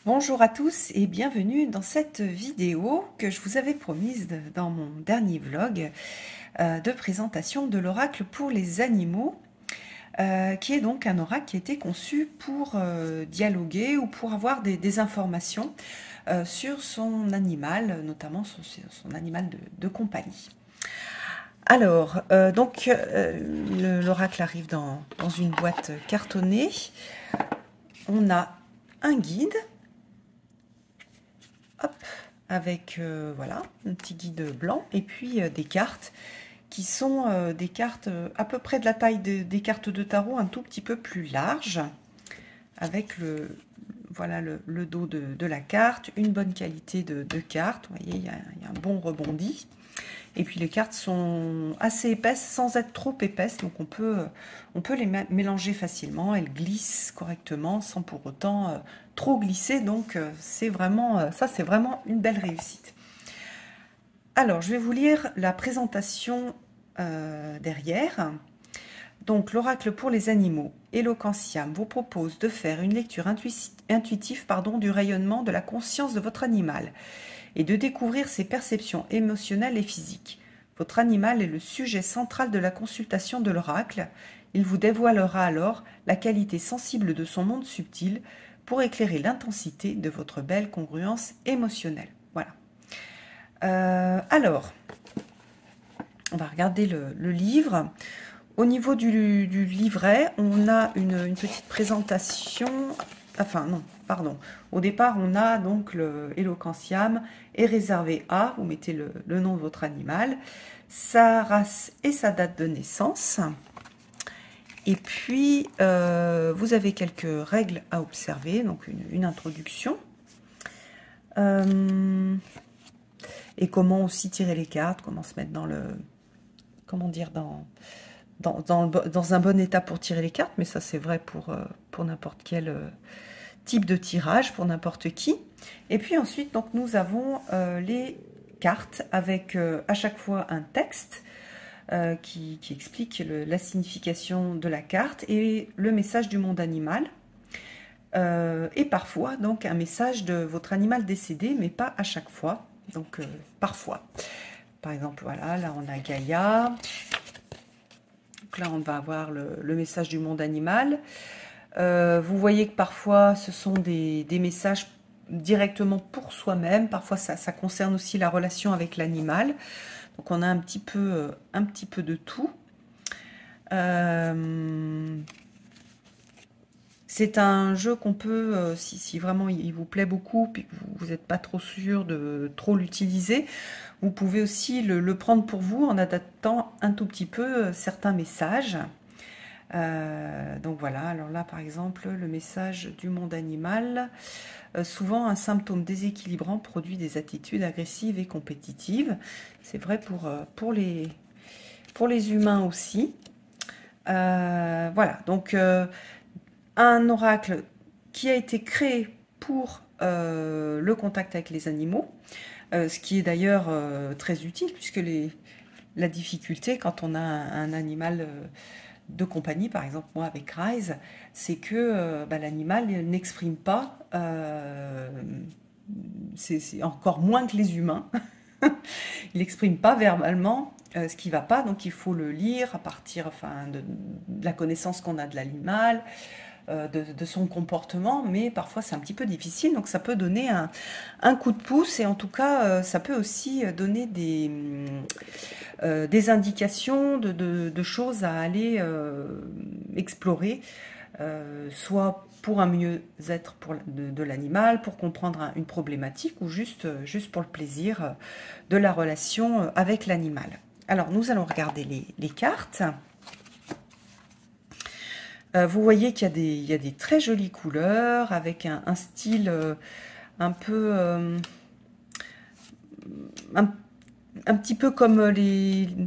Bonjour à tous et bienvenue dans cette vidéo que je vous avais promise dans mon dernier vlog de présentation de l'oracle pour les animaux, qui est donc un oracle qui a été conçu pour dialoguer ou pour avoir des informations sur son animal, notamment son animal de compagnie. Alors, l'oracle arrive dans une boîte cartonnée. On a un guide. Hop, avec voilà, un petit guide blanc et puis des cartes qui sont des cartes à peu près de la taille des cartes de tarot, un tout petit peu plus large, avec voilà, le dos de la carte, une bonne qualité de carte. Vous voyez, il y a un bon rebondi. Et puis les cartes sont assez épaisses sans être trop épaisses, donc on peut les mélanger facilement. Elles glissent correctement sans pour autant trop glisser, donc c'est vraiment une belle réussite. Alors je vais vous lire la présentation derrière. Donc l'oracle pour les animaux, Eloquentiam, vous propose de faire une lecture intuitive du rayonnement de la conscience de votre animal et de découvrir ses perceptions émotionnelles et physiques. Votre animal est le sujet central de la consultation de l'oracle. Il vous dévoilera alors la qualité sensible de son monde subtil pour éclairer l'intensité de votre belle congruence émotionnelle. Voilà. Alors, on va regarder le livre. Au niveau du livret, on a une petite présentation. Enfin, non, pardon. Au départ, on a donc le Eloquentiam est réservé à, vous mettez le nom de votre animal, sa race et sa date de naissance. Et puis, vous avez quelques règles à observer, donc une introduction. Et comment aussi tirer les cartes, comment se mettre dans le... Comment dire, dans un bon état pour tirer les cartes, mais ça c'est vrai pour n'importe quel type de tirage, pour n'importe qui. Et puis ensuite, donc, nous avons les cartes avec à chaque fois un texte qui explique la signification de la carte et le message du monde animal. Et parfois, donc, un message de votre animal décédé, mais pas à chaque fois. Donc, parfois. Par exemple, voilà, là on a Gaïa. Donc là, on va avoir le message du monde animal. Vous voyez que parfois, ce sont des messages directement pour soi-même. Parfois, ça concerne aussi la relation avec l'animal. Donc, on a un petit peu de tout. C'est un jeu qu'on peut, si vraiment il vous plaît beaucoup, puis que vous n'êtes pas trop sûr de trop l'utiliser, vous pouvez aussi le prendre pour vous en adaptant un tout petit peu certains messages. Donc voilà, alors là par exemple, le message du monde animal. Souvent, un symptôme déséquilibrant produit des attitudes agressives et compétitives. C'est vrai pour les humains aussi. Voilà, donc un oracle qui a été créé pour le contact avec les animaux, ce qui est d'ailleurs très utile, puisque la difficulté quand on a un animal de compagnie, par exemple moi avec Rise, c'est que l'animal n'exprime pas, c'est encore moins que les humains, il n'exprime pas verbalement ce qui ne va pas, donc il faut le lire à partir de la connaissance qu'on a de l'animal, de son comportement, mais parfois c'est un petit peu difficile, donc ça peut donner un coup de pouce, et en tout cas ça peut aussi donner des indications de choses à aller explorer, soit pour un mieux-être de l'animal, pour comprendre une problématique, ou juste pour le plaisir de la relation avec l'animal. Alors nous allons regarder les cartes. Vous voyez qu'il y a des très jolies couleurs, avec un style un peu... un petit peu comme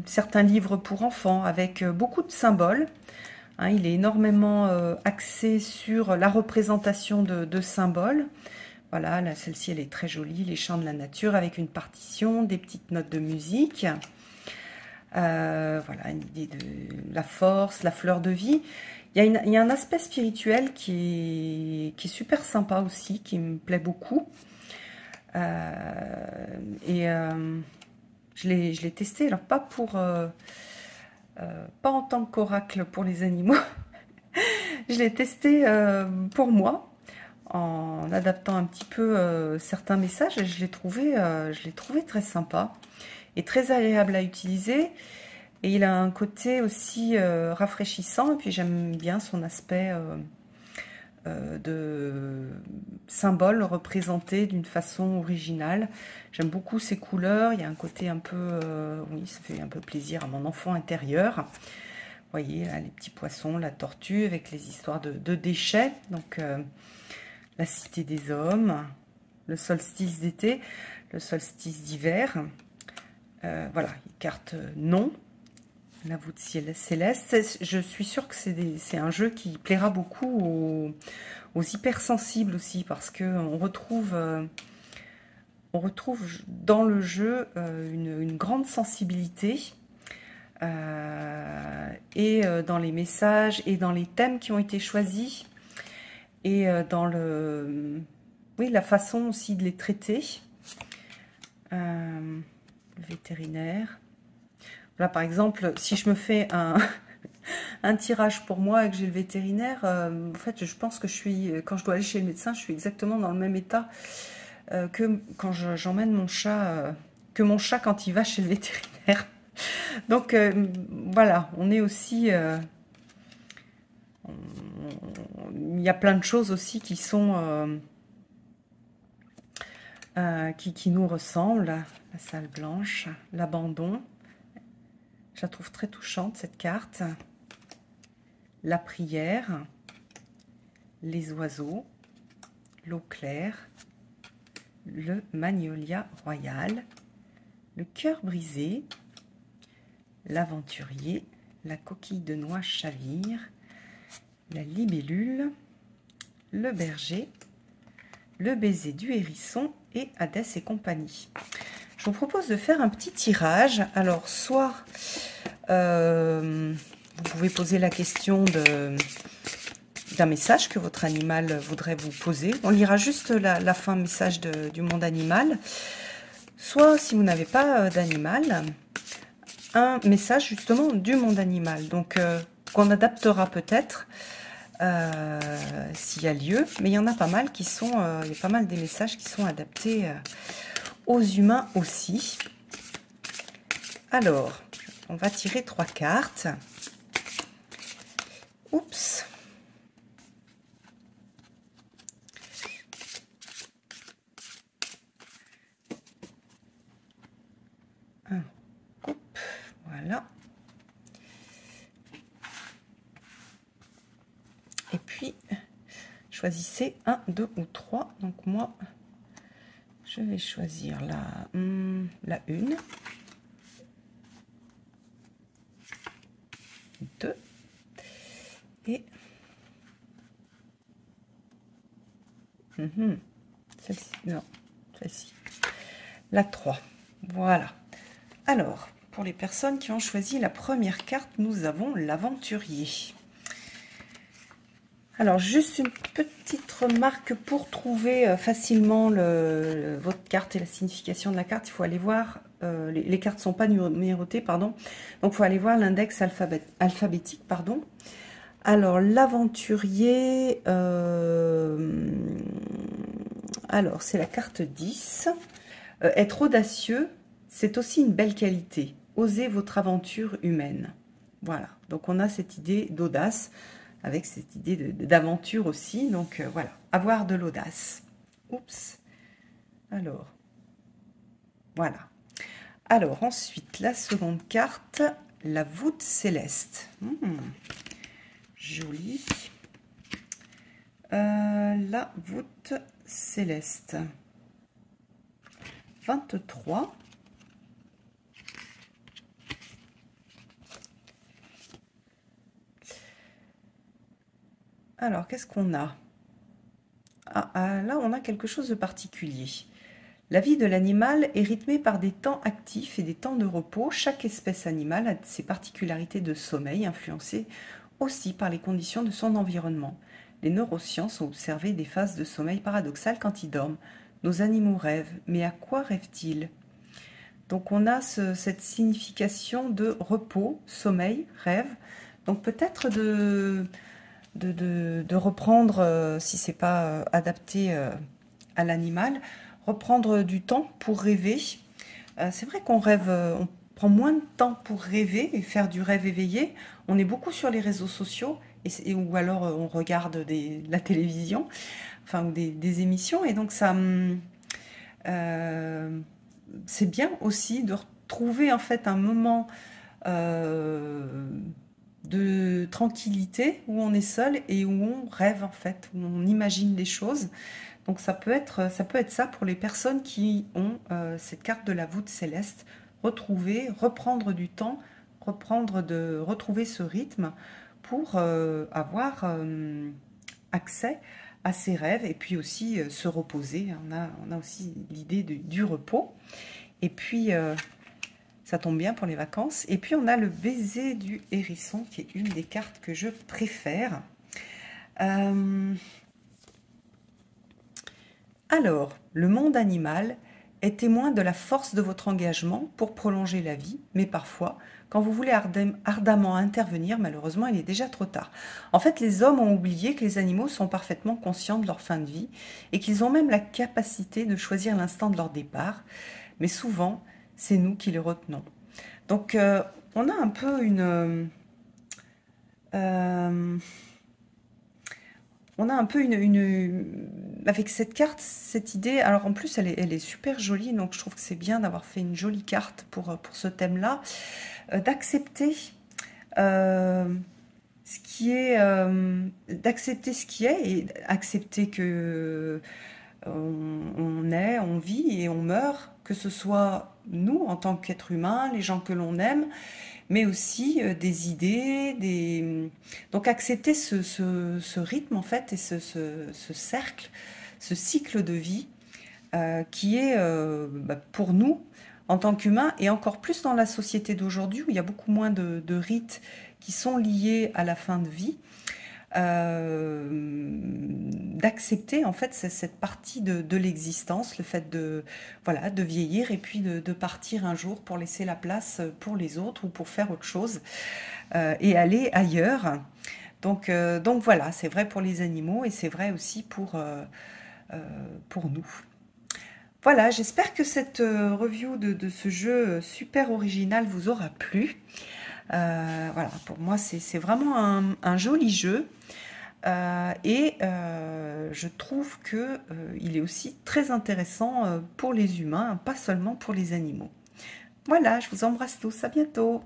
certains livres pour enfants, avec beaucoup de symboles. Hein, il est énormément axé sur la représentation de symboles. Voilà, là, celle-ci, elle est très jolie, les chants de la nature, avec une partition, des petites notes de musique. Voilà, une idée de la force, la fleur de vie. il y a un aspect spirituel qui est super sympa aussi, qui me plaît beaucoup. Je l'ai testé, alors pas pas en tant qu'oracle pour les animaux, je l'ai testé pour moi, en adaptant un petit peu certains messages, et je l'ai trouvé très sympa et très agréable à utiliser. Et il a un côté aussi rafraîchissant, et puis j'aime bien son aspect de symbole représenté d'une façon originale. J'aime beaucoup ses couleurs, il y a un côté un peu, oui, ça fait un peu plaisir à mon enfant intérieur. Vous voyez, là, les petits poissons, la tortue, avec les histoires de déchets, donc la cité des hommes, le solstice d'été, le solstice d'hiver. Voilà, carte non. La voûte céleste, je suis sûre que c'est un jeu qui plaira beaucoup aux hypersensibles aussi, parce qu'on retrouve dans le jeu une grande sensibilité, et dans les messages et dans les thèmes qui ont été choisis, et dans oui, la façon aussi de les traiter. Le vétérinaire. Là, par exemple, si je me fais un tirage pour moi et que j'ai le vétérinaire, en fait, je pense que quand je dois aller chez le médecin, je suis exactement dans le même état que quand j'emmène mon chat, quand il va chez le vétérinaire. Donc, voilà, on est aussi... il y a plein de choses aussi qui sont... qui nous ressemblent. La salle blanche, l'abandon. Je la trouve très touchante, cette carte. La prière, les oiseaux, l'eau claire, le magnolia royal, le cœur brisé, l'aventurier, la coquille de noix chavire, la libellule, le berger, le baiser du hérisson et Hadès et compagnie. Je vous propose de faire un petit tirage. Alors, soit vous pouvez poser la question d'un message que votre animal voudrait vous poser. On lira juste la fin message du monde animal. Soit, si vous n'avez pas d'animal, un message justement du monde animal. Donc, qu'on adaptera peut-être s'il y a lieu. Mais il y en a pas mal qui sont... il y a pas mal des messages qui sont adaptés aux humains aussi. Alors, on va tirer 3 cartes. Oups. Un coupe, voilà. Et puis, choisissez 1, 2 ou 3. Donc moi, je vais choisir la 1, 2 et celle-ci, non, celle-ci, la 3. Voilà. Alors, pour les personnes qui ont choisi la première carte, nous avons l'aventurier. Alors, juste une petite remarque pour trouver facilement votre carte et la signification de la carte. Il faut aller voir, les cartes ne sont pas numérotées, pardon. Donc, il faut aller voir l'index alphabétique, pardon. Alors, l'aventurier, alors, c'est la carte 10. Être audacieux, c'est aussi une belle qualité. Osez votre aventure humaine. Voilà, donc on a cette idée d'audace, avec cette idée d'aventure aussi. Donc voilà, avoir de l'audace. Oups. Alors, voilà. Alors ensuite, la seconde carte, la voûte céleste. Jolie. La voûte céleste. 23. Alors, qu'est-ce qu'on a? Là, on a quelque chose de particulier. La vie de l'animal est rythmée par des temps actifs et des temps de repos. Chaque espèce animale a ses particularités de sommeil influencées aussi par les conditions de son environnement. Les neurosciences ont observé des phases de sommeil paradoxales quand ils dorment. Nos animaux rêvent, mais à quoi rêvent-ils? Donc on a cette signification de repos, sommeil, rêve. Donc peut-être de reprendre, si c'est pas adapté à l'animal, reprendre du temps pour rêver. C'est vrai qu'on rêve, on prend moins de temps pour rêver et faire du rêve éveillé. On est beaucoup sur les réseaux sociaux ou alors on regarde la télévision, enfin ou des émissions, et donc ça, c'est bien aussi de retrouver en fait un moment de tranquillité où on est seul et où on rêve en fait, où on imagine les choses. Donc ça peut être ça pour les personnes qui ont cette carte de la voûte céleste, reprendre du temps, retrouver ce rythme pour avoir accès à ses rêves et puis aussi se reposer. On a aussi l'idée du repos. Et puis ça tombe bien pour les vacances. Et puis on a le baiser du hérisson qui est une des cartes que je préfère. Alors, le monde animal est témoin de la force de votre engagement pour prolonger la vie, mais parfois, quand vous voulez ardemment intervenir, malheureusement, il est déjà trop tard. En fait, les hommes ont oublié que les animaux sont parfaitement conscients de leur fin de vie et qu'ils ont même la capacité de choisir l'instant de leur départ, mais souvent, c'est nous qui les retenons. Donc, on a un peu avec cette carte, cette idée, alors en plus elle est super jolie, donc je trouve que c'est bien d'avoir fait une jolie carte pour ce thème-là, d'accepter ce qui est, d'accepter ce qui est et accepter que on est, on vit et on meurt, que ce soit nous en tant qu'êtres humains, les gens que l'on aime, mais aussi des idées, donc accepter ce rythme en fait et ce cercle, ce cycle de vie qui est pour nous en tant qu'humains et encore plus dans la société d'aujourd'hui où il y a beaucoup moins de rites qui sont liés à la fin de vie. D'accepter en fait cette partie de l'existence, le fait de vieillir et puis de partir un jour pour laisser la place pour les autres ou pour faire autre chose et aller ailleurs. Donc voilà, c'est vrai pour les animaux et c'est vrai aussi pour nous. Voilà, j'espère que cette review de ce jeu super original vous aura plu. Voilà, pour moi c'est vraiment un joli jeu et je trouve que il est aussi très intéressant pour les humains, pas seulement pour les animaux. Voilà, je vous embrasse tous, à bientôt.